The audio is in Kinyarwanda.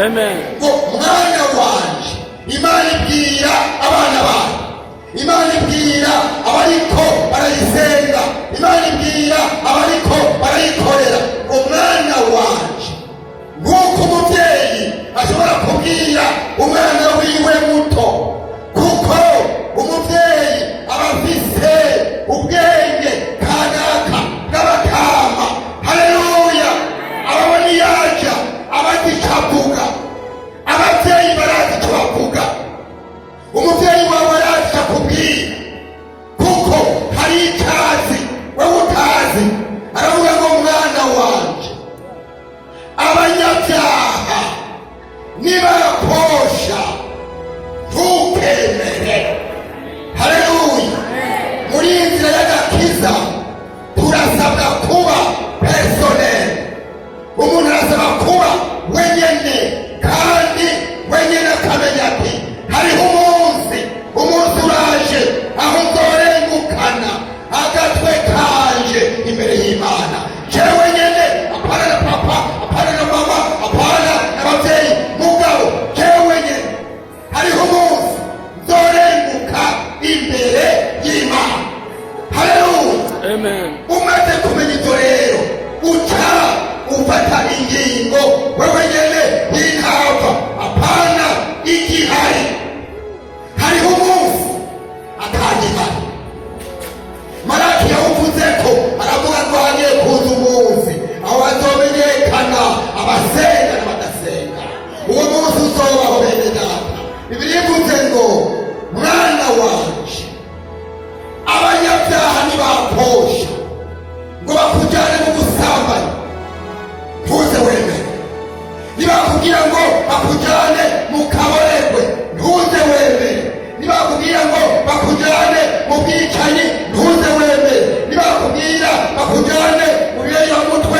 Amen. ngo mwana wanje, Imana ibwira abana bayo, Imana ibwira abariko barayisenga, Imana ibwira abariko barayikorera, umwana wanje. Nk'uko umubyeyi ashobora kubwira umwana wiwe muto, kuko umubyeyi aba afise ubwenge kanaka bw'abakama. Haleluya! ababona iyaja abazi icyo avuga, ababyeyi barazi icyo bavuga, umubyeyi wawe arazi icyo akubwira, kuko hari icyazi wowe utazi. aravuga ngo mwana wanje, abanyabyaha nibarakosha ntukemere. Haleluya! muri iyi nzira y'agakiza turasabwa kuba personel. umuntu arasaba kuba wenyene, kandi wenyene akamenya ati hariho umunsi uraje aho nzorengukana agatwe kanje imbere y'Imana. jewe nyene, apana na papa, apana na mama, apana n'ababyeyi, mugabo jewe nyene hariho umunsi nzorenguka imbere y'Imana. Haleluya! Amen. umaze kumenya ibyo rero uca ufata ingingo wewe nyene y'intava, apana igihari. hariho umunsi atagihari. Malaki yawuvuze ko aravuga ngo hagiye kuza umunsi aho bazomenyekana abasenga n'abadasenga. uwo munsi uzobaho bene data. Bibiliya ivuze ngo mwana wanje, abanyabyaha nibakosha ngo bakujyane mu busambanyi, ntuze wemere. nibakubwira ngo bakujyane mu kaboregwe, ntuze wemere. nibakubwira ngo bakujyane mu bwicanyi, ntuze wemere. nibakubwira bakujyane mu biyobyamutwe,